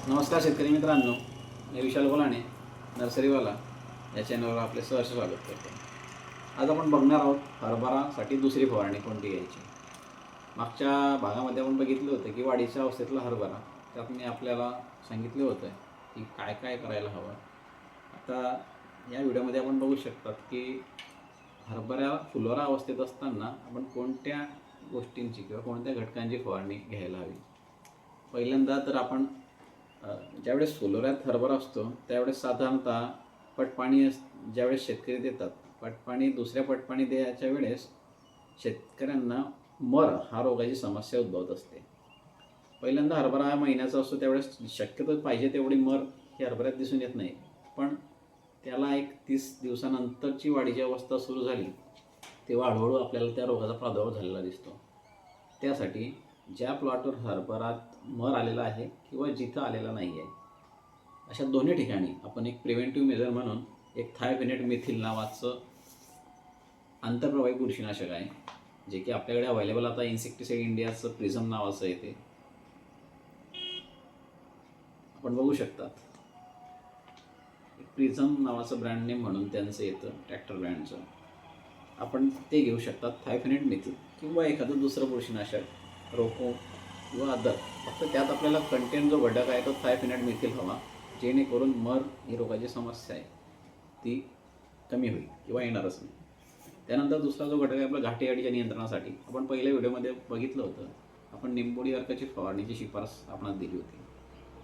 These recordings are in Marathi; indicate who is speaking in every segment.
Speaker 1: नमस्कार शेतकरी मित्रांनो, मी विशाल गोलाणे नर्सरीवाला या चॅनलवर आपले सहर्ष स्वागत करतो। आज आपण बघणार आहोत हरभरासाठी दुसरी फवारणी कोणती घ्यायची। मागच्या भागामध्ये आपण बघितलं होतं की वाढीच्या अवस्थेतला हरभरा, त्यात मी आपल्याला सांगितलं होतं की काय काय करायला हवं। आता या व्हिडिओमध्ये आपण बघू शकतात की हरभरा फुलोरा अवस्थेत असताना आपण कोणत्या गोष्टींची किंवा कोणत्या घटकांची फवारणी घ्यायला हवी। पहिल्यांदा तर आपण ज्यावेळेस फुलोऱ्यात हरभरा असतो त्यावेळेस साधारणतः पटपाणी ज्यावेळेस शेतकरी देतात, पटपाणी दुसऱ्या पटपाणी द्यायच्या वेळेस शेतकऱ्यांना मर हा रोगाची समस्या उद्भवत असते। पहिल्यांदा हरभरा हा महिन्याचा असतो त्यावेळेस शक्यतो पाहिजे तेवढी मर ही हरभऱ्यात दिसून येत नाही, पण त्याला एक 30 दिवसानंतरची वाढीची अवस्था सुरू झाली तेव्हा हळूहळू आपल्याला त्या रोगाचा प्रादुर्भाव झालेला दिसतो। त्यासाठी ज्या प्लॉटवर हरभरात मर आलेला आहे किंवा जिथं आलेला नाही आहे अशा दोन्ही ठिकाणी आपण एक प्रिव्हेंटिव्ह मेजर म्हणून एक थायोफेनेट मिथिल नावाचं आंतरप्रवाही बुरशीनाशक आहे, जे की आपल्याकडे अवेलेबल आता इन्सेक्टिसाइड इंडियाचं प्रिझम नावाचं येते, आपण बघू शकतात। प्रिझम नावाचं ब्रँड नेम म्हणून त्यांचं येतं, ट्रॅक्टर ब्रँडचं, आपण ते घेऊ शकतात। थायोफेनेट मिथिल किंवा एखादं दुसरं बुरशीनाशक रोको किंवा अदर, फक्त त्यात आपल्याला कंटेंट जो घटक आहे तो थायोफेनेट मिथिल हवा, जेणेकरून मर ही रोगाची समस्या आहे ती कमी होईल किंवा येणारच नाही। त्यानंतर दुसरा जो घटक आहे आपला घाटे अळीच्या नियंत्रणासाठी, आपण पहिल्या व्हिडिओमध्ये बघितलं होतं, आपण निंबोडी अर्काची फवारणीची शिफारस आपणास दिली होती।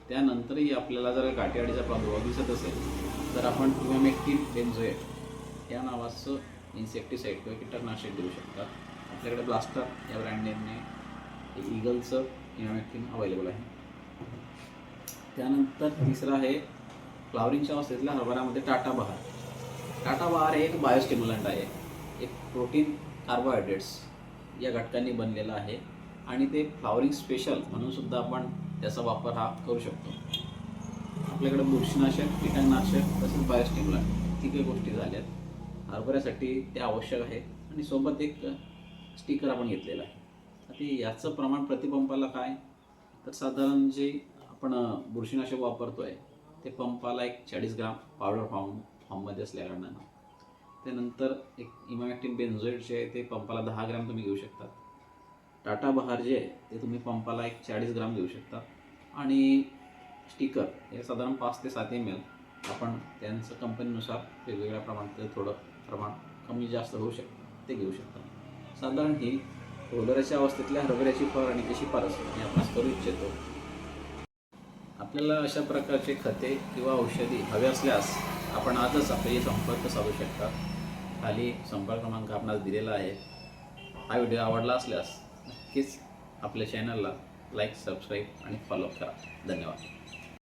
Speaker 1: त्यानंतरही आपल्याला जर घाटे अळीचा प्रादुर्भाव दिसत असेल तर आपण इमॅमेक्टिन बेन्झोएट या नावाचं इन्सेक्टिसाइड किंवा कीटकनाशक देऊ शकता। आपल्याकडे ब्लास्टर या ब्रँड नेमने ईगलचं इमॅमेक्टिन अवेलेबल आहे। त्यानंतर तिसरं आहे फ्लावरिंगच्या अवस्थेतल्या हरभऱ्यामध्ये टाटा बहार। टाटा बहार हे एक बायोस्टिम्युलंट आहे, एक प्रोटीन कार्बोहायड्रेट्स या घटकांनी बनलेलं आहे आणि ते फ्लावरिंग स्पेशल म्हणून सुद्धा आपण त्याचा वापर हा करू शकतो। आपल्याकडे बुरशीनाशक, कीटकनाशक तसेच बायोस्टिम्युलंट तिघे गोष्टी झाल्यात, हरभऱ्यासाठी ते आवश्यक आहे आणि सोबत एक स्टिकर आपण घेतलेला आहे। आता याचं प्रमाण प्रतिपंपाला काय, तर साधारण जे आपण बुरशीनाशक वापरतो आहे ते पंपाला एक 40 ग्राम पावडर फॉर्ममध्ये असल्या कारणानं, त्यानंतर एक इमॅमेक्टिन बेन्झोएट जे आहे ते पंपाला 10 ग्राम तुम्ही घेऊ शकता। टाटा बहार जे आहे ते तुम्ही पंपाला एक 40 ग्राम देऊ शकता आणि स्टिकर हे साधारण 5 ते 7 ml, आपण त्यांचं कंपनीनुसार वेगवेगळ्या प्रमाणात थोडं प्रमाण कमी जास्त होऊ शकतं ते घेऊ शकता। साधारण ही फुलोऱ्याच्या अवस्थेतल्या हरभऱ्याची फवारणी कशी शिफारस मी आपणास करू इच्छितो। आपल्याला अशा प्रकारचे खते किंवा औषधी हवे असल्यास आपण आजच आपले संपर्क साधू शकता। खाली संपर्क क्रमांक आपणास दिलेला आहे। हा व्हिडिओ आवडला असल्यास नक्कीच आपल्या चॅनलला लाईक, सबस्क्राईब आणि फॉलो करा। धन्यवाद।